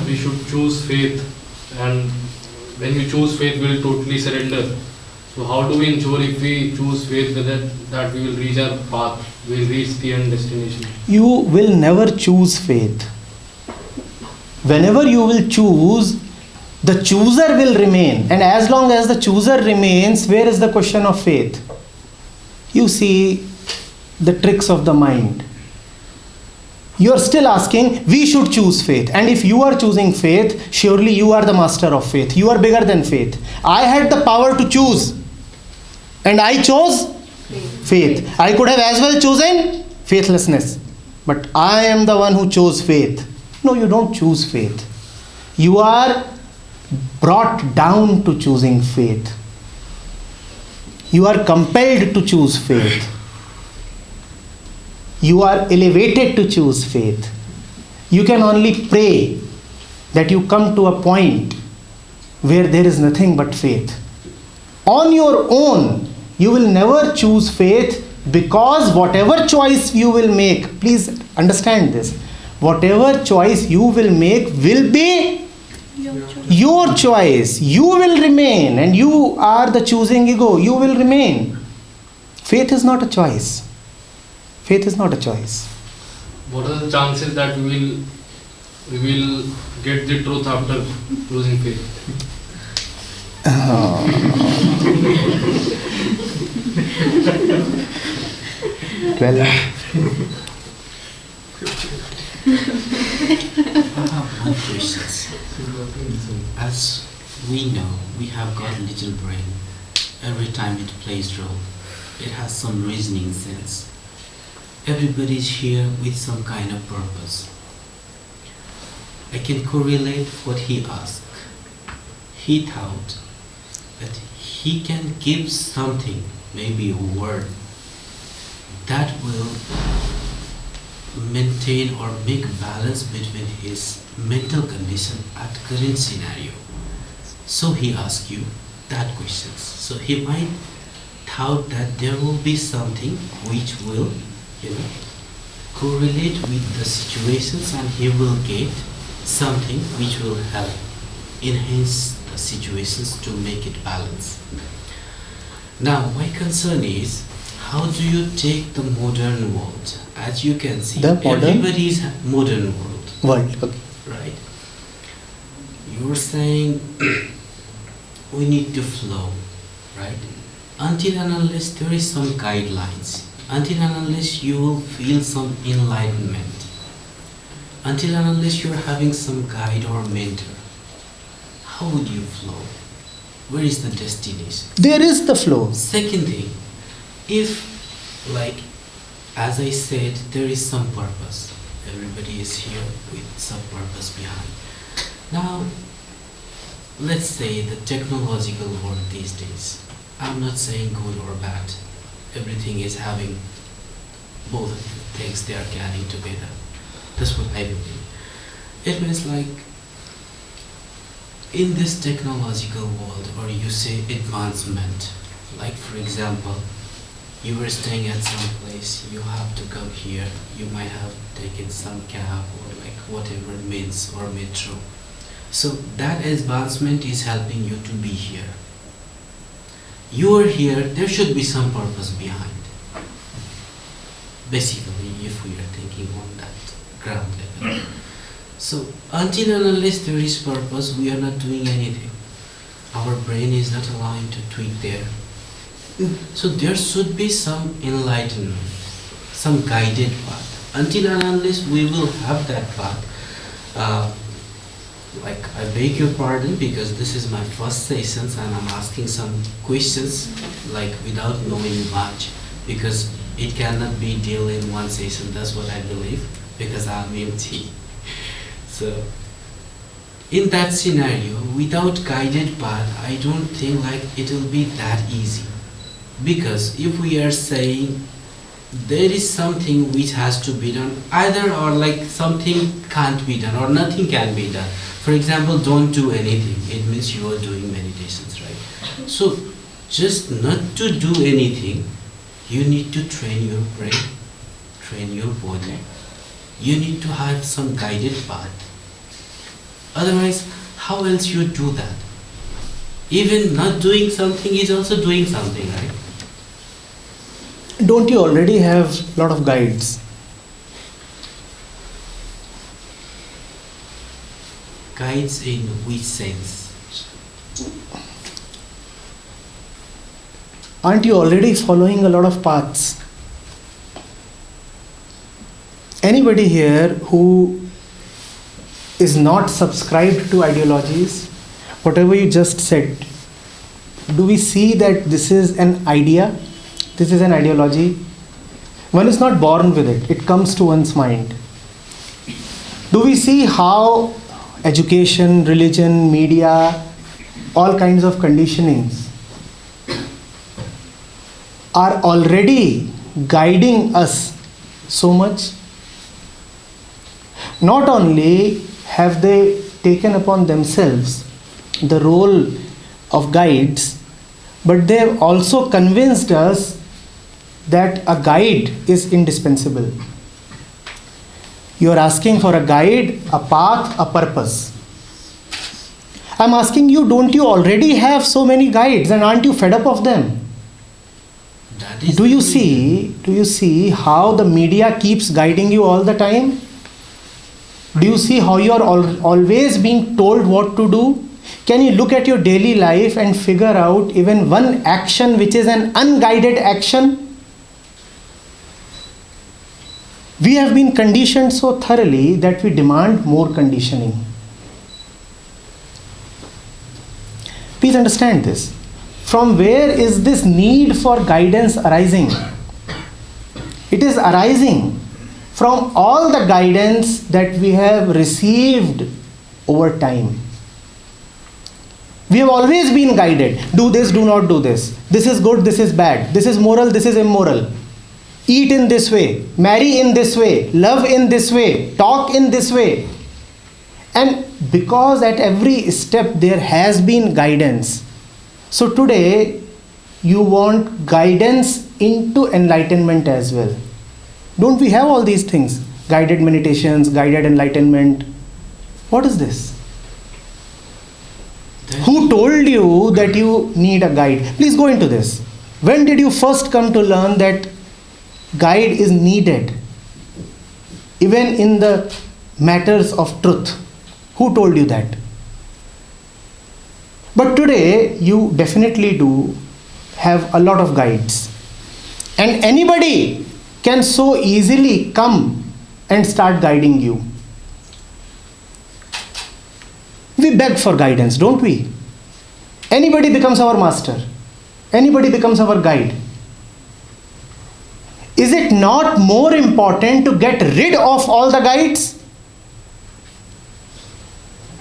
we should choose faith, and when we choose faith, we will totally surrender. So how do we ensure if we choose faith that we will reach our path, we will reach the end destination? You will never choose faith. Whenever you will choose, the chooser will remain. And as long as the chooser remains, where is the question of faith? You see the tricks of the mind. You are still asking, we should choose faith. And if you are choosing faith, surely you are the master of faith. You are bigger than faith. I had the power to choose. And I chose faith. I could have as well chosen faithlessness. But I am the one who chose faith. No, you don't choose faith. You are brought down to choosing faith. You are compelled to choose faith. You are elevated to choose faith. You can only pray that you come to a point where there is nothing but faith. On your own, you will never choose faith, because whatever choice you will make, please understand this, whatever choice you will make will be your choice. You will remain, and you are the choosing ego. You will remain. Faith is not a choice. Faith is not a choice. What are the chances that we will get the truth after losing faith? Well, I have one question. As we know, we have got little brain. Every time it plays role, it has some reasoning sense. Everybody is here with some kind of purpose. I can correlate what he asked. He thought that he can give something, maybe a word, that will maintain or make balance between his mental condition at current scenario. So he asked you that questions. So he might thought that there will be something which will, correlate with the situations, and he will get something which will help enhance the situations to make it balance. Now, my concern is, how do you take the modern world? As you can see, everybody's modern world. Okay. Right? You're saying we need to flow, right? Until and unless there is some guidelines, until and unless you will feel some enlightenment, until and unless you're having some guide or mentor, how would you flow? Where is the destination? There is the flow. Second thing, if, like, as I said, there is some purpose, everybody is here with some purpose behind. Now, let's say the technological world these days, I'm not saying good or bad, everything is having both things they are carrying together. That's what I believe. It means, like, in this technological world, or you say advancement, like for example, you were staying at some place, you have to come here, you might have taken some cab or like whatever means or metro. So that advancement is helping you to be here. You are here, there should be some purpose behind. Basically, if we are thinking on that ground level. So until and unless there is purpose, we are not doing anything. Our brain is not allowing to tweak there. So there should be some enlightenment, some guided path. Until and unless we will have that path, like, I beg your pardon because this is my first session and I'm asking some questions like without knowing much, because it cannot be dealt in one session. That's what I believe, because I'm empty. So in that scenario, without guided path, I don't think like it will be that easy. Because if we are saying there is something which has to be done, either or like something can't be done or nothing can be done. For example, don't do anything. It means you are doing meditations, right? So just not to do anything, you need to train your brain, train your body. You need to have some guided path. Otherwise, how else you do that? Even not doing something is also doing something, right? Don't you already have a lot of guides? Guides in which sense? Aren't you already following a lot of paths? Anybody here who is not subscribed to ideologies, whatever you just said, do we see that this is an idea? This is an ideology? One is not born with it, it comes to one's mind. Do we see how education, religion, media, all kinds of conditionings are already guiding us so much? Not only have they taken upon themselves the role of guides, but they have also convinced us that a guide is indispensable. You are asking for a guide, a path, a purpose. I'm asking you, don't you already have so many guides and aren't you fed up of them? That is Do you see how the media keeps guiding you all the time? Do you see how you are always being told what to do? Can you look at your daily life and figure out even one action which is an unguided action? We have been conditioned so thoroughly that we demand more conditioning. Please understand this. From where is this need for guidance arising? It is arising from all the guidance that we have received over time. We have always been guided. Do this, do not do this. This is good, this is bad. This is moral, this is immoral. Eat in this way, marry in this way, love in this way, talk in this way. And because at every step there has been guidance, so today you want guidance into enlightenment as well. Don't we have all these things? Guided meditations, guided enlightenment. What is this? Who told you that you need a guide? Please go into this. When did you first come to learn that guide is needed? Even in the matters of truth. Who told you that? But today you definitely do have a lot of guides. And anybody can so easily come and start guiding you. We beg for guidance, don't we? Anybody becomes our master. Anybody becomes our guide. Is it not more important to get rid of all the guides?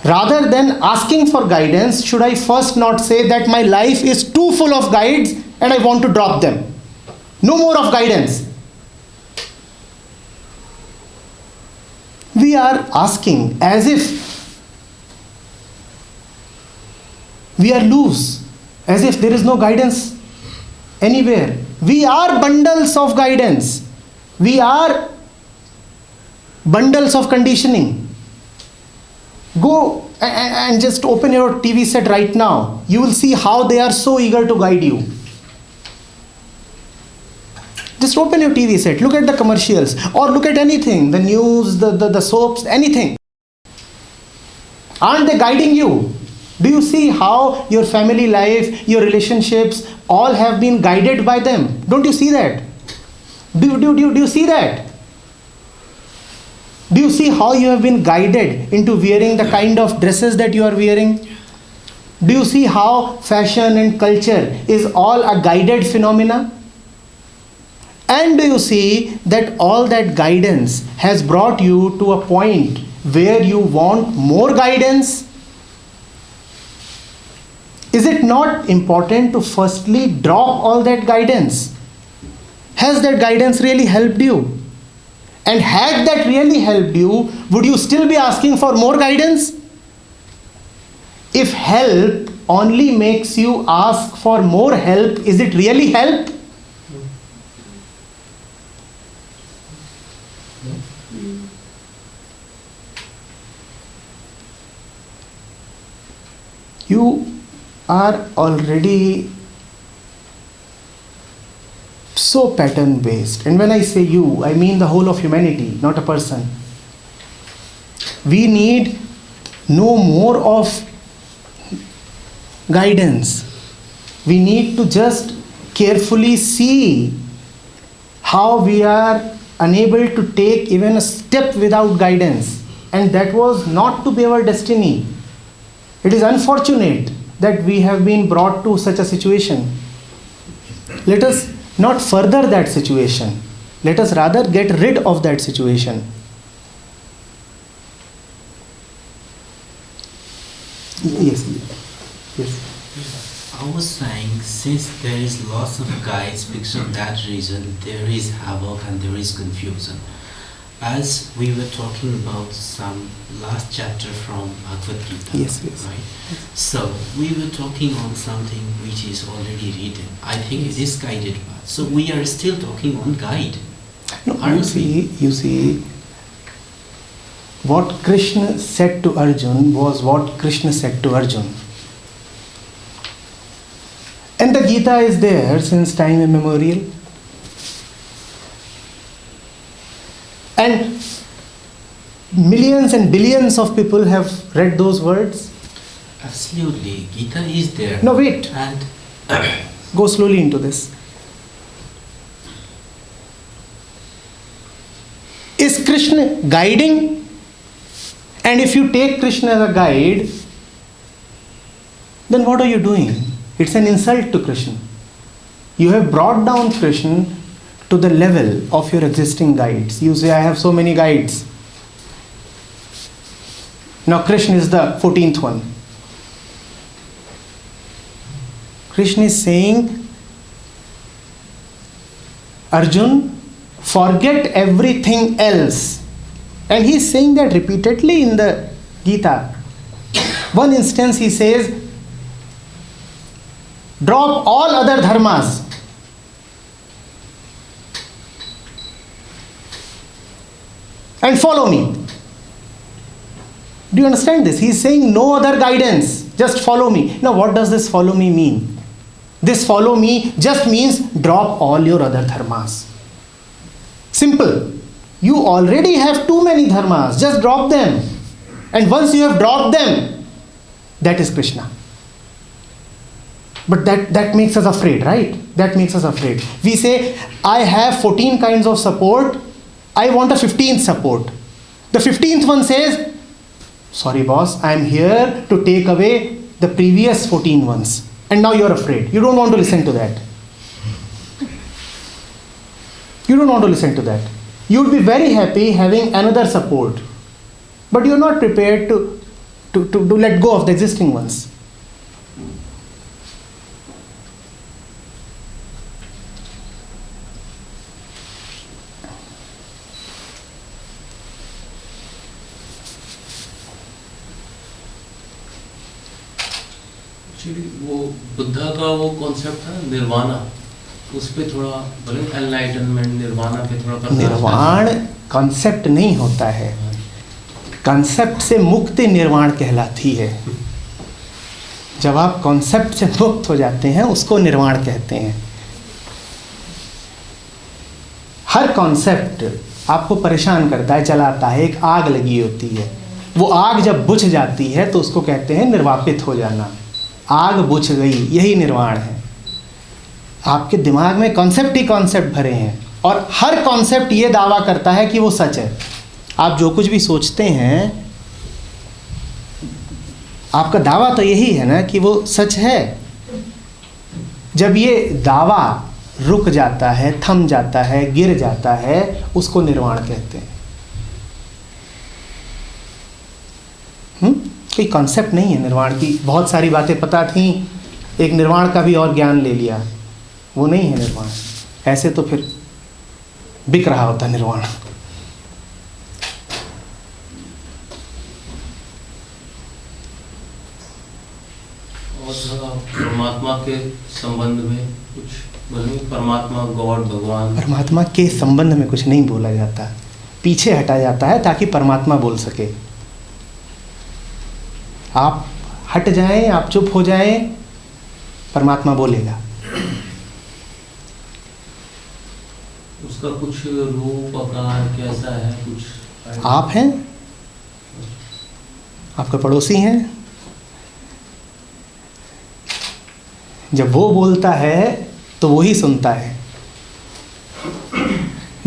Rather than asking for guidance, should I first not say that my life is too full of guides and I want to drop them? No more of guidance. We are asking as if we are loose, as if there is no guidance anywhere. We are bundles of guidance. We are bundles of conditioning. Go and just open your TV set right now. You will see how they are so eager to guide you. Just open your TV set, look at the commercials or look at anything, the news, the soaps, anything. Aren't they guiding you? Do you see how your family life, your relationships, all have been guided by them? Don't you see that? Do you see that? Do you see how you have been guided into wearing the kind of dresses that you are wearing? Do you see how fashion and culture is all a guided phenomena? And do you see that all that guidance has brought you to a point where you want more guidance? Is it not important to firstly drop all that guidance? Has that guidance really helped you? And had that really helped you, would you still be asking for more guidance? If help only makes you ask for more help, is it really help? You are already so pattern based. And when I say you, I mean the whole of humanity, not a person. We need no more of guidance. We need to just carefully see how we are unable to take even a step without guidance. And that was not to be our destiny. It is unfortunate that we have been brought to such a situation. Let us not further that situation. Let us rather get rid of that situation. Yes. I was saying, since there is lots of guides, because of that reason, there is havoc and there is confusion. As we were talking about some last chapter from Bhagavad Gita, Yes. right? So we were talking on something which is already written. I think it is guided path. So we are still talking on guide. No, Aren't you see, what Krishna said to Arjun was what Krishna said to Arjun. And the Gita is there since time immemorial. And millions and billions of people have read those words. Absolutely, Gita is there. No, wait. And Go slowly into this. Is Krishna guiding? And if you take Krishna as a guide, then what are you doing? It's an insult to Krishna. You have brought down Krishna to the level of your existing guides. You say, I have so many guides. Now Krishna is the 14th one. Krishna is saying, Arjun, forget everything else. And he is saying that repeatedly in the Gita. One instance he says, drop all other dharmas. And follow me. Do you understand this? He is saying no other guidance. Just follow me. Now what does this follow me mean? This follow me just means drop all your other dharmas. Simple. You already have too many dharmas. Just drop them. And once you have dropped them, that is Krishna. But that makes us afraid, right? That makes us afraid. We say, I have 14 kinds of support. I want a 15th support. The 15th one says, sorry boss, I am here to take away the previous 14 ones. And now you are afraid. You don't want to listen to that. You don't want to listen to that. You would be very happy having another support. But you are not prepared to let go of the existing ones. वो बुद्धा का वो concept था निर्वाणा, उस पे थोड़ा बोले enlightenment, nirvana पे थोड़ा निर्वाण कॉन्सेप्ट नहीं होता है, कॉन्सेप्ट से मुक्ति निर्वाण कहलाती है। जब आप कॉन्सेप्ट से मुक्त हो जाते हैं उसको निर्वाण कहते हैं। हर कॉन्सेप्ट आपको परेशान करता है, जलाता है। एक आग लगी होती है, वो आग जब बुझ जाती है तो उसको कहते हैं निर्वापित हो जाना। आग बुझ गई, यही निर्वाण है। आपके दिमाग में कॉन्सेप्ट ही कॉन्सेप्ट भरे हैं और हर कॉन्सेप्ट ये दावा करता है कि वो सच है। आप जो कुछ भी सोचते हैं, आपका दावा तो यही है ना कि वो सच है। जब ये दावा रुक जाता है, थम जाता है, गिर जाता है, उसको निर्वाण कहते हैं। कोई कॉन्सेप्ट नहीं है निर्वाण की। बहुत सारी बातें पता थी, एक निर्वाण का भी और ज्ञान ले लिया, वो नहीं है निर्वाण। ऐसे तो फिर बिक रहा होता निर्वाण। और परमात्मा के संबंध में कुछ बोलेंगे? परमात्मा, गॉड, भगवान। परमात्मा के संबंध में कुछ नहीं बोला जाता, पीछे हटा जाता है ताकि परमात्मा बोल सके। आप हट जाएं, आप चुप हो जाएं, परमात्मा बोलेगा। उसका कुछ रूप आकार कैसा है, कुछ आप हैं, आपका पड़ोसी हैं, जब वो बोलता है तो वो ही सुनता है,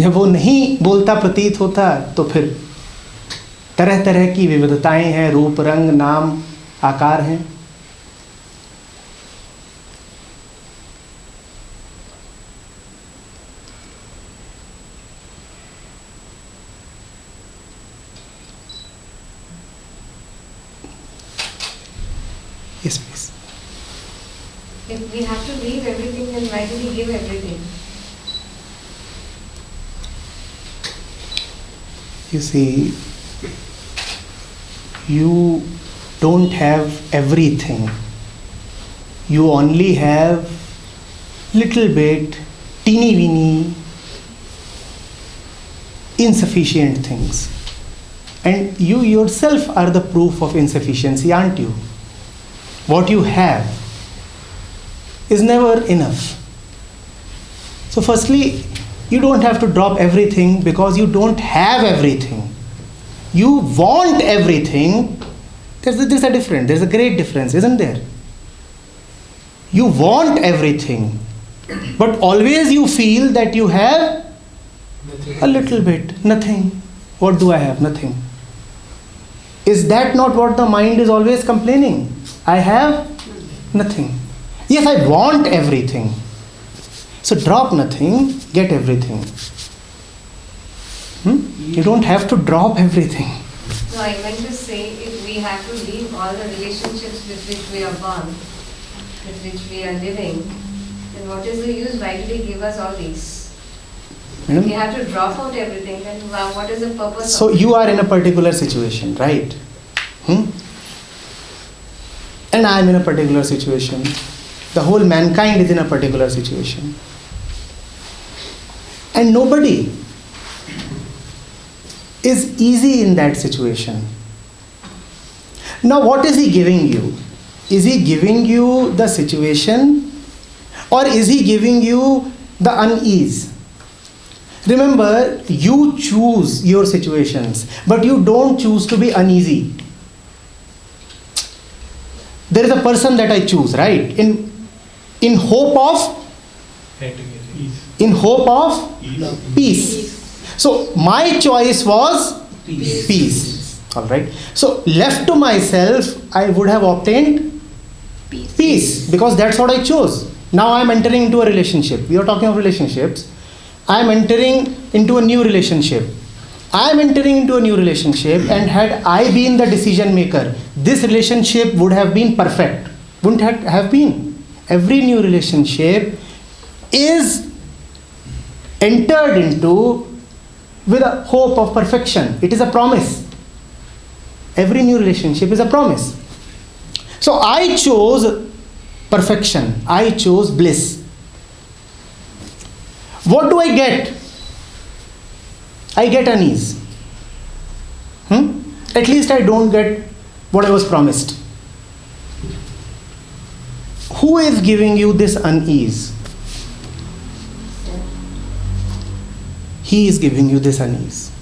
जब वो नहीं बोलता प्रतीत होता तो फिर तरह तरह की विविधताएं हैं, रूप रंग नाम आकार हैं। Yes, please. If we have to leave everything, then why do we give everything? You see, you don't have everything. You only have little bit, teeny weeny, insufficient things. And you yourself are the proof of insufficiency, aren't you? What you have is never enough. So firstly, you don't have to drop everything because you don't have everything. You want everything. There's a difference. There's a great difference, isn't there? You want everything, but always you feel that you have a little bit, nothing. What do I have? Nothing. Is that not what the mind is always complaining? I have nothing. Yes, I want everything. So drop nothing, get everything. You don't have to drop everything. No, I meant to say, if we have to leave all the relationships with which we are born, with which we are living, then what is the use? Why did He give us all these? If we have to drop out everything, then what is the purpose So of it? you are in a particular situation, right? And I am in a particular situation. The whole mankind is in a particular situation. And nobody is easy in that situation. Now what is He giving you? Is He giving you the situation, or is He giving you the unease? Remember, you choose your situations, but you don't choose to be uneasy. There is a person that I choose, right? In hope of peace. So my choice was peace. All right. So left to myself, I would have obtained peace because that's what I chose. Now I am entering into a relationship. We are talking of relationships. I am entering into a new relationship. I am entering into a new relationship, and had I been the decision maker, this relationship would have been perfect. Wouldn't have been. Every new relationship is entered into with a hope of perfection. It is a promise. Every new relationship is a promise. So I chose perfection. I chose bliss. What do I get? I get unease. At least I don't get what I was promised. Who is giving you this unease? He is giving you this unease.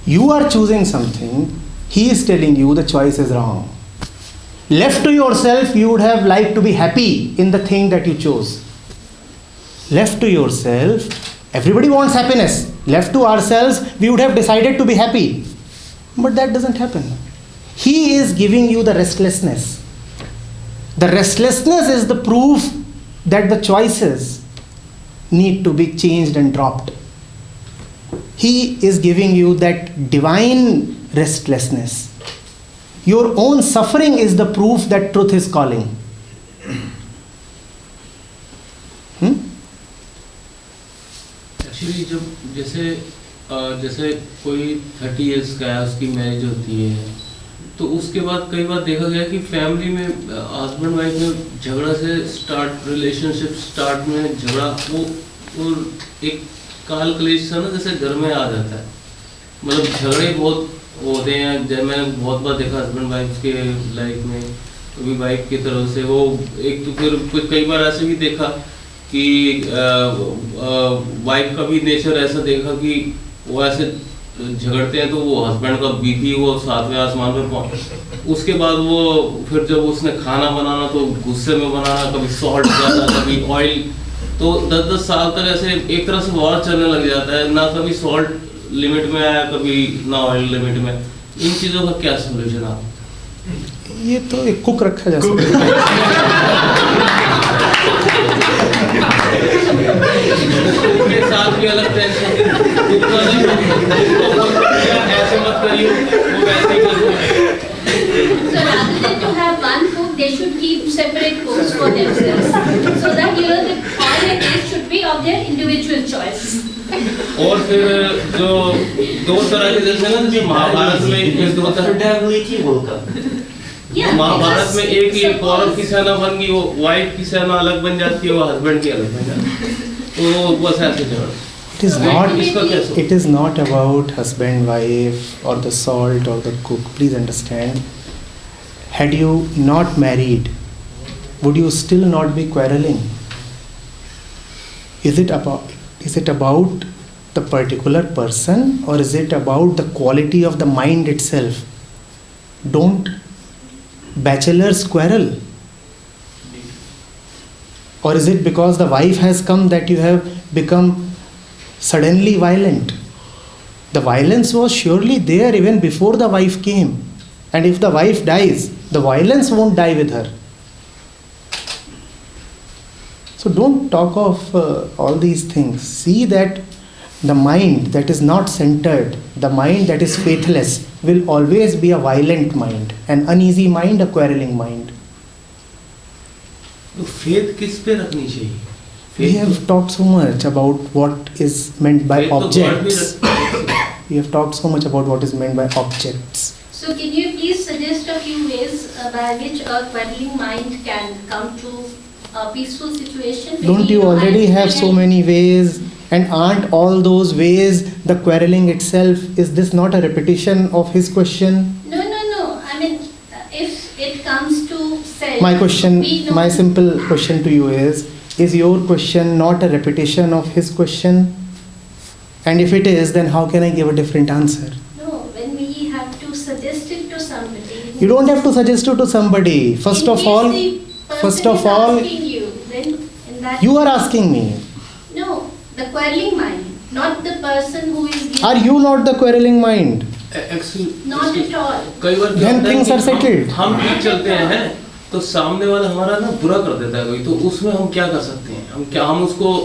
You are choosing something, He is telling you the choice is wrong. Left to yourself, you would have liked to be happy in the thing that you chose. Left to yourself, everybody wants happiness. Left to ourselves, we would have decided to be happy. But that doesn't happen. He is giving you the restlessness. The restlessness is the proof that the choices need to be changed and dropped. He is giving you that divine restlessness. Your own suffering is the proof that truth is calling. Actually जब जैसे कोई 30 years का है, उसकी marriage होती है, तो उसके बाद कई बार देखा गया कि फैमिली में हस्बैंड वाइफ में झगड़ा से रिलेशनशिप स्टार्ट में झगड़ा वो एक काल क्लेश सा ना जैसे घर में आ जाता है। मतलब झगड़े बहुत होते हैं, जब मैंने बहुत बार देखा हस्बैंड वाइफ के लाइफ में, कभी वाइफ की तरफ से वो एक, तो फिर कुछ कई बार ऐसे भी देखा कि वाइफ का भी नेचर ऐसा देखा कि वो ऐसे झगड़ते हैं तो वो हस्बैंड का बीपी वो 7वें आसमान पे पहुंच, उसके बाद वो फिर जब उसने खाना बनाना तो गुस्से में बनाना, कभी सॉल्ट ज़्यादा कभी ऑयल, तो 10-10 साल तक ऐसे एक तरह से वॉर चलने लग जाता है, ना कभी सॉल्ट लिमिट में आया कभी ना ऑयल लिमिट में। इन चीज़ों का क्या सोल्यूशन आप? ये तो एक कुक रखा जा सकता उनके साथ भी अलग टेंशन, ऐसे मत करिए, वो वैसे ही करते हैं। So rather than to have one cook, they should keep separate cooks for themselves, so that you know the all the taste should be of their individual choice. और फिर जो दो तरह के जैसे ना, जैसे महाभारत में युद्ध होता है, महाभारत में एक ही कौरव की सेना बन गई, वो वाइफ की सेना अलग बन जाती है, वो हस्बैंड की अलग बन जाती है, तो बस ऐसे झगड़ा। It is not about husband, wife, or the salt or the cook. Please understand. Had you not married, would you still not be quarreling? Is it about the particular person, or is it about the quality of the mind itself? Don't bachelors quarrel? Or is it because the wife has come that you have become suddenly violent? The violence was surely there even before the wife came, and if the wife dies, the violence won't die with her. So don't talk of all these things. See that the mind that is not centered, the mind that is faithless, will always be a violent mind, an uneasy mind, a quarreling mind. तो faith किस पे रखनी चाहिए? We have talked so much about what is meant by objects. We have talked so much about what is meant by objects. So can you please suggest a few ways by which a quarreling mind can come to a peaceful situation? Don't you already have so many ways? And aren't all those ways the quarreling itself? Is this not a repetition of his question? No. I mean, if it comes to self, My simple question to you is your question not a repetition of his question? And if it is, then how can I give a different answer? No, when we have to suggest it to somebody. You don't have to suggest it to somebody. First of all, you are asking me. No, the quarreling mind, not the person who is giving. Are you not the quarreling mind? Not at all. कई बार Then things are settled. हम ठीक चलते हैं तो सामने वाला हमारा ना बुरा कर देता है कोई, तो उसमें हम क्या कर सकते हैं?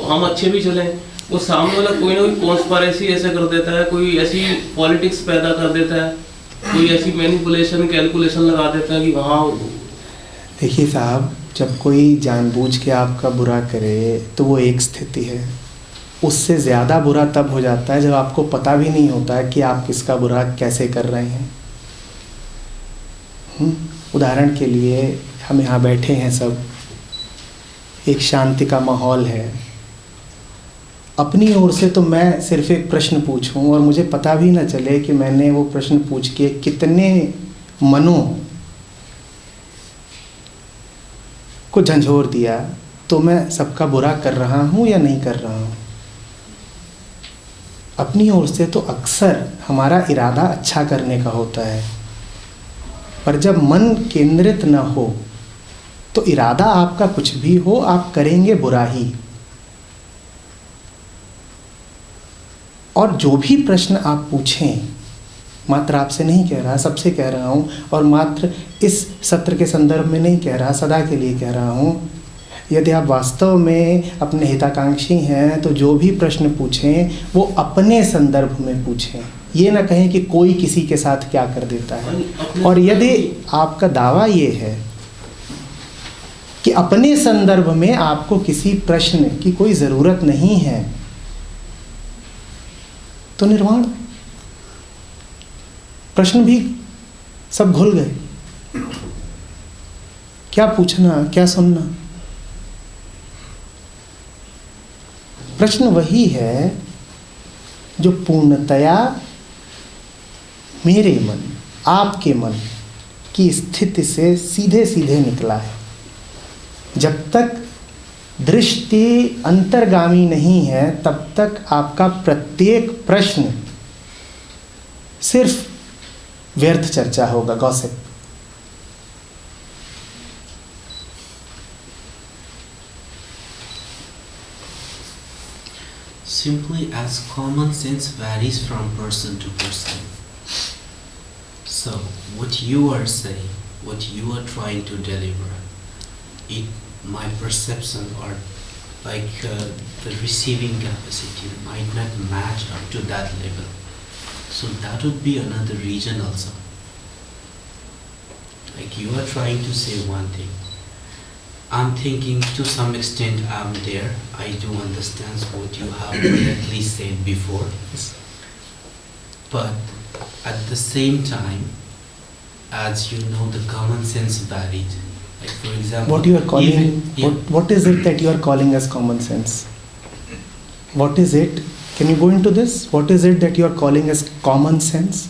हम अच्छे भी चले, वो सामने वाला कोई ना कोई कॉन्स्पिरेसी ऐसे कर देता है, कोई ऐसी पॉलिटिक्स पैदा कर देता है, कोई ऐसी मैनिपुलेशन कैलकुलेशन लगा देता है कि वहाँ। देखिए साहब, जब कोई जानबूझ के आपका बुरा करे तो वो एक स्थिति है, उससे ज़्यादा बुरा तब हो जाता है जब आपको पता भी नहीं होता है कि आप किसका बुरा कैसे कर रहे हैं। उदाहरण के लिए हम यहाँ बैठे हैं सब, एक शांति का माहौल है, अपनी ओर से तो मैं सिर्फ एक प्रश्न पूछूं और मुझे पता भी ना चले कि मैंने वो प्रश्न पूछ के कितने मनों को झंझोर दिया, तो मैं सबका बुरा कर रहा हूँ या नहीं कर रहा हूँ? अपनी ओर से तो अक्सर हमारा इरादा अच्छा करने का होता है, पर जब मन केंद्रित न हो तो इरादा आपका कुछ भी हो, आप करेंगे बुरा ही। और जो भी प्रश्न आप पूछें, मात्र आपसे नहीं कह रहा, सबसे कह रहा हूँ, और मात्र इस सत्र के संदर्भ में नहीं कह रहा, सदा के लिए कह रहा हूँ, यदि आप वास्तव में अपने हिताकांक्षी हैं तो जो भी प्रश्न पूछें वो अपने संदर्भ में पूछें, ये ना कहें कि कोई किसी के साथ क्या कर देता है। और यदि आपका दावा ये है कि अपने संदर्भ में आपको किसी प्रश्न की कोई ज़रूरत नहीं है, तो निर्वाण, प्रश्न भी सब घुल गए, क्या पूछना क्या सुनना। प्रश्न वही है जो पूर्णतया मेरे मन, आपके मन की स्थिति से सीधे सीधे निकला है। जब तक दृष्टि अंतर्गामी नहीं है तब तक आपका प्रत्येक प्रश्न सिर्फ व्यर्थ चर्चा होगा, gossip. Simply as common sense varies from person to person. So, what you are saying, what you are trying to deliver, my perception or the receiving capacity might not match up to that level. So that would be another reason also. Like you are trying to say one thing. I'm thinking to some extent I'm there. I do understand what you have correctly said before. But at the same time, as you know, the common sense varied. Like for example, what you are calling, what is it that you are calling as common sense? What is it? Can you go into this? What is it that you are calling as common sense?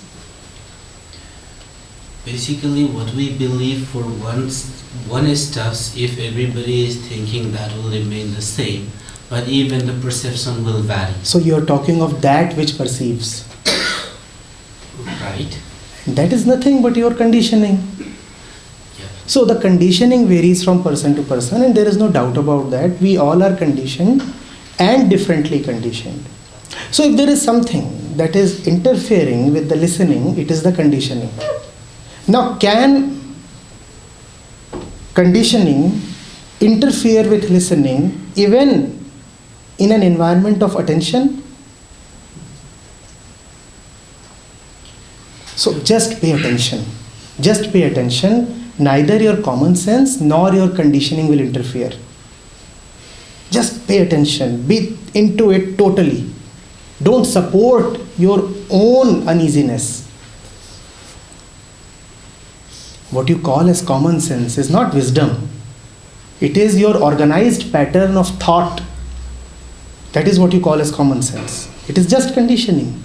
Basically, what we believe for one stuff, if everybody is thinking that will remain the same, but even the perception will vary. So you are talking of that which perceives. Right. That is nothing but your conditioning. Yeah. So the conditioning varies from person to person, and there is no doubt about that. We all are conditioned and differently conditioned. So if there is something that is interfering with the listening, it is the conditioning. Now, can conditioning interfere with listening even in an environment of attention? So just pay attention. Just pay attention. Neither your common sense nor your conditioning will interfere. Just pay attention. Be into it totally. Don't support your own uneasiness. What you call as common sense is not wisdom. It is your organized pattern of thought. That is what you call as common sense. It is just conditioning.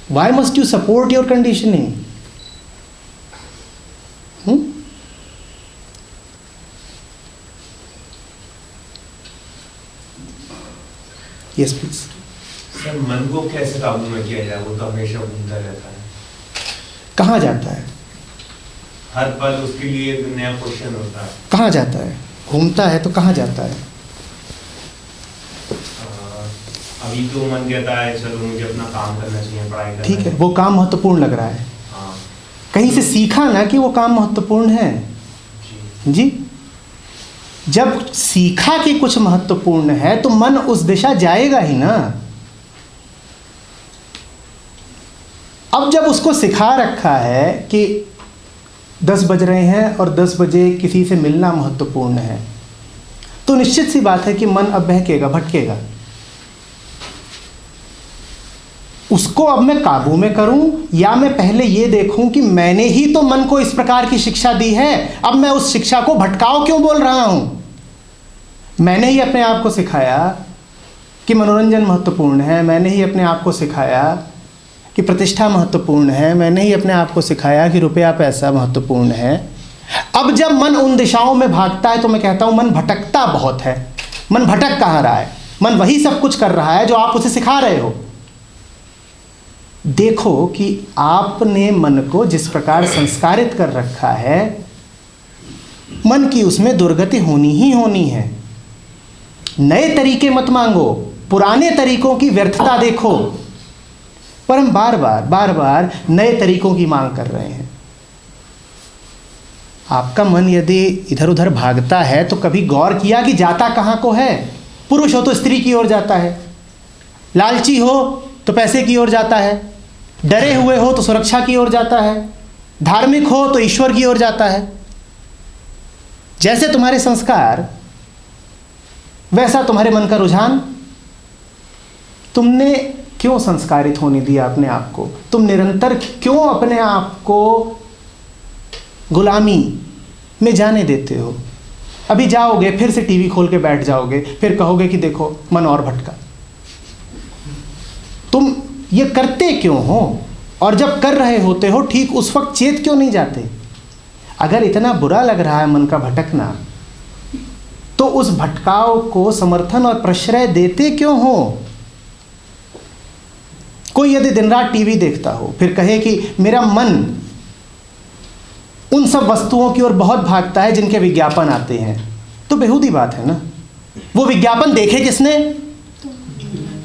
Why must you support your conditioning? Yes, please. Sir, मन को कैसे काबू में किया जाए? वो तो हमेशा घूमता रहता है। कहाँ जाता है? हर पल उसके लिए एक नया क्वेश्चन होता है। कहाँ जाता है? घूमता है तो कहाँ जाता है? अभी तो मन कहता है चलो मुझे अपना काम करना चाहिए, पढ़ाई करना। ठीक है, वो काम महत्वपूर्ण लग रहा है। हाँ। कहीं से सीखा ना कि वो काम महत्वपूर्ण है। जी, जब सीखा कि कुछ महत्वपूर्ण है तो मन उस दिशा जाएगा ही ना। अब जब उसको सिखा रखा है कि 10 बज रहे हैं और 10 बजे किसी से मिलना महत्वपूर्ण है, तो निश्चित सी बात है कि मन अब बहकेगा, भटकेगा। उसको अब मैं काबू में करूं या मैं पहले ये देखूं कि मैंने ही तो मन को इस प्रकार की शिक्षा दी है, अब मैं उस शिक्षा को भटकाओ क्यों बोल रहा हूं? मैंने ही अपने आप को सिखाया कि मनोरंजन महत्वपूर्ण है, मैंने ही अपने आप को सिखाया कि प्रतिष्ठा महत्वपूर्ण है, मैंने ही अपने आप को सिखाया कि रुपया पैसा महत्वपूर्ण है। अब जब मन उन दिशाओं में भागता है तो मैं कहता हूं मन भटकता बहुत है। मन भटक कहाँ रहा है? मन वही सब कुछ कर रहा है जो आप उसे सिखा रहे हो। देखो कि आपने मन को जिस प्रकार संस्कारित कर रखा है, मन की उसमें दुर्गति होनी ही होनी है। नए तरीके मत मांगो, पुराने तरीकों की व्यर्थता देखो। पर हम बार बार नए तरीकों की मांग कर रहे हैं। आपका मन यदि इधर उधर भागता है तो कभी गौर किया कि जाता कहाँ को है? पुरुष हो तो स्त्री की ओर जाता है, लालची हो तो पैसे की ओर जाता है, डरे हुए हो तो सुरक्षा की ओर जाता है, धार्मिक हो तो ईश्वर की ओर जाता है। जैसे तुम्हारे संस्कार वैसा तुम्हारे मन का रुझान। तुमने क्यों संस्कारित होने दिया अपने आप को? तुम निरंतर क्यों अपने आप को गुलामी में जाने देते हो? अभी जाओगे फिर से टीवी खोल के बैठ जाओगे, फिर कहोगे कि देखो मन और भटका। तुम ये करते क्यों हो? और जब कर रहे होते हो ठीक उस वक्त चेत क्यों नहीं जाते? अगर इतना बुरा लग रहा है मन का भटकना, तो उस भटकाव को समर्थन और प्रश्रय देते क्यों हो? कोई यदि दिन रात टीवी देखता हो फिर कहे कि मेरा मन उन सब वस्तुओं की ओर बहुत भागता है जिनके विज्ञापन आते हैं, तो बेहूदी बात है ना। वो विज्ञापन देखे किसने?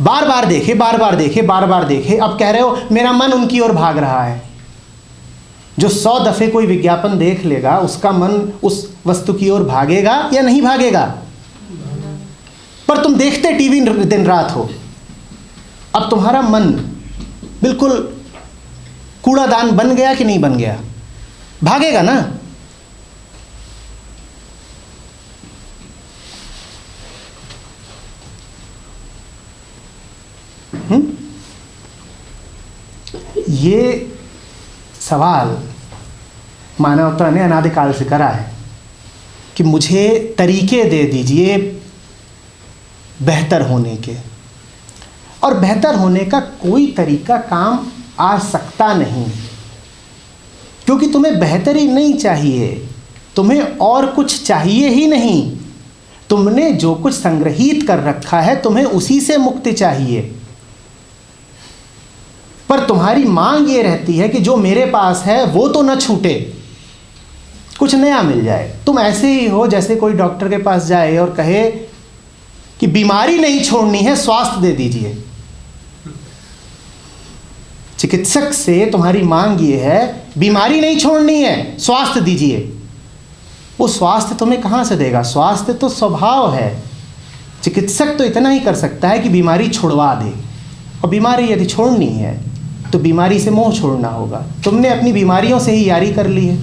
बार बार देखे, बार बार देखे, बार बार देखे। अब कह रहे हो मेरा मन उनकी ओर भाग रहा है। जो 100 दफे कोई विज्ञापन देख लेगा उसका मन उस वस्तु की ओर भागेगा या नहीं भागेगा? पर तुम देखते टीवी दिन रात हो, अब तुम्हारा मन बिल्कुल कूड़ादान बन गया कि नहीं बन गया? भागेगा ना। ये सवाल मानवता ने अनादिकाल से करा है कि मुझे तरीके दे दीजिए बेहतर होने के, और बेहतर होने का कोई तरीका काम आ सकता नहीं, क्योंकि तुम्हें बेहतरी नहीं चाहिए, तुम्हें और कुछ चाहिए ही नहीं। तुमने जो कुछ संग्रहित कर रखा है तुम्हें उसी से मुक्ति चाहिए। पर तुम्हारी मांग ये रहती है कि जो मेरे पास है वो तो न छूटे, कुछ नया मिल जाए। तुम ऐसे ही हो जैसे कोई डॉक्टर के पास जाए और कहे कि बीमारी नहीं छोड़नी है, स्वास्थ्य दे दीजिए। चिकित्सक से तुम्हारी मांग ये है बीमारी नहीं छोड़नी है, स्वास्थ्य दीजिए। वो स्वास्थ्य तुम्हें कहाँ से देगा? स्वास्थ्य तो स्वभाव है। चिकित्सक तो इतना ही कर सकता है कि बीमारी छुड़वा दे, और बीमारी यदि छोड़नी है तो बीमारी से मोह छोड़ना होगा। तुमने अपनी बीमारियों से ही यारी कर ली है।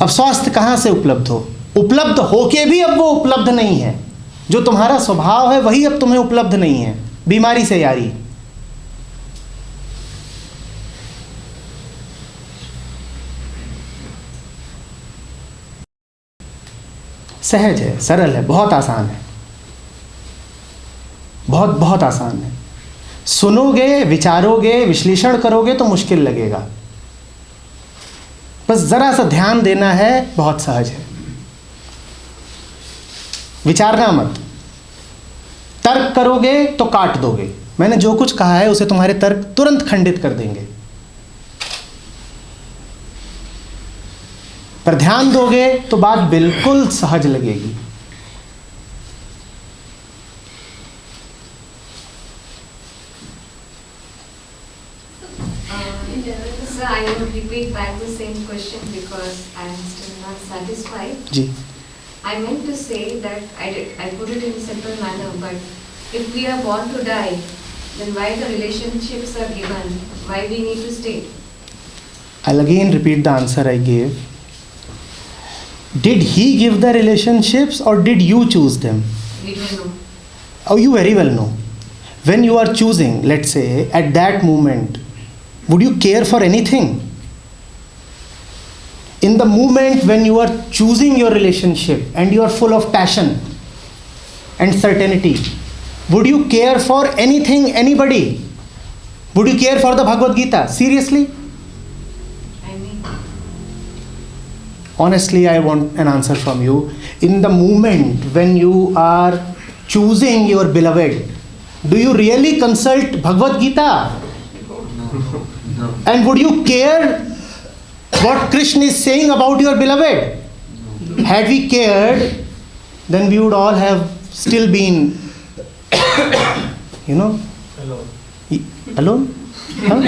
अब स्वास्थ्य कहाँ से उपलब्ध हो? उपलब्ध होके भी अब वो उपलब्ध नहीं है। जो तुम्हारा स्वभाव है वही अब तुम्हें उपलब्ध नहीं है। बीमारी से यारी। सहज है, सरल है, बहुत आसान है, बहुत बहुत आसान है। सुनोगे, विचारोगे, विश्लेषण करोगे तो मुश्किल लगेगा, बस जरा सा ध्यान देना है, बहुत सहज है। विचारना मत। तर्क करोगे तो काट दोगे। मैंने जो कुछ कहा है उसे तुम्हारे तर्क तुरंत खंडित कर देंगे। पर ध्यान दोगे तो बात बिल्कुल सहज लगेगी। Sir, I will repeat back the same question because I am still not satisfied. Ji, I meant to say that I put it in a simple manner, but if we are born to die, then why the relationships are given? Why we need to stay? I'll again repeat the answer I gave. Did he give the relationships or did you choose them? We don't know. Oh, you very well know. When you are choosing, let's say, at that moment, would you care for anything? In the moment when you are choosing your relationship and you are full of passion and certainty, would you care for anything, anybody? Would you care for the Bhagavad Gita? Seriously? I mean, Honestly, I want an answer from you. In the moment when you are choosing your beloved, do you really consult Bhagavad Gita? No. And would you care what Krishna is saying about your beloved? Had we cared, then we would all have still been, alone. Alone? Huh?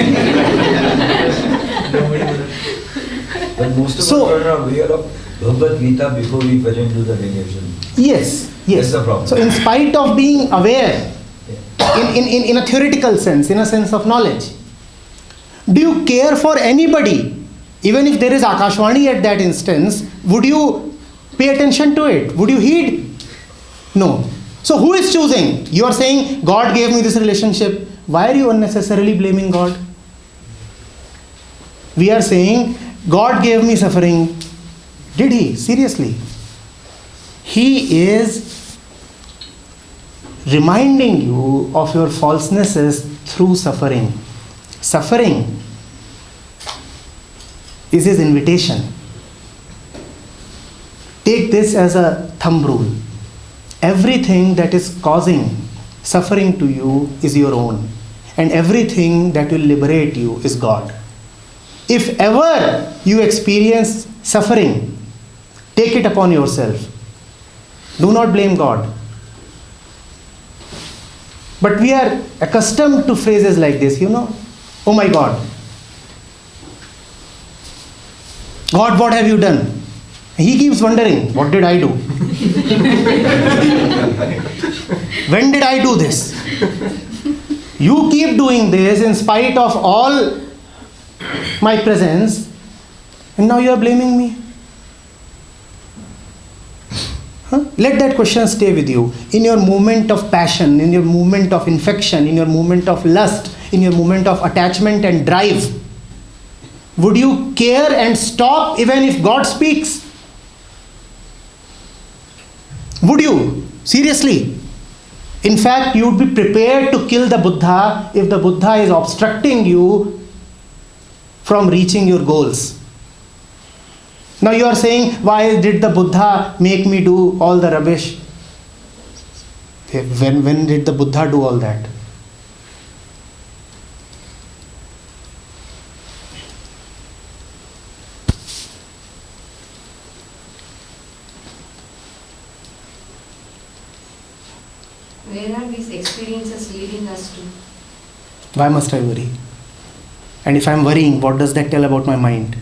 But most of So- us are aware of Bhagavad Gita before we fell into the negation. Yes, yes. That's the problem. So in spite of being aware, in a theoretical sense, in a sense of knowledge, do you care for anybody? Even if there is Akashvani at that instance, would you pay attention to it? Would you heed? No. So who is choosing? You are saying, God gave me this relationship. Why are you unnecessarily blaming God? We are saying, God gave me suffering. Did he? Seriously. He is reminding you of your falsenesses through suffering. Suffering is his invitation. Take this as a thumb rule. Everything that is causing suffering to you is your own, and everything that will liberate you is God. If ever you experience suffering, take it upon yourself. Do not blame God. But we are accustomed to phrases like this, oh my God. God, what have you done? He keeps wondering, what did I do? When did I do this? You keep doing this in spite of all my presence, and now you are blaming me. Let that question stay with you. In your moment of passion, in your moment of infection, in your moment of lust, in your moment of attachment and drive, would you care and stop even if God speaks? Would you? Seriously? In fact, you would be prepared to kill the Buddha if the Buddha is obstructing you from reaching your goals. Now you are saying, why did the Buddha make me do all the rubbish? When did the Buddha do all that? Where are these experiences leading us to? Why must I worry? And if I am worrying, what does that tell about my mind?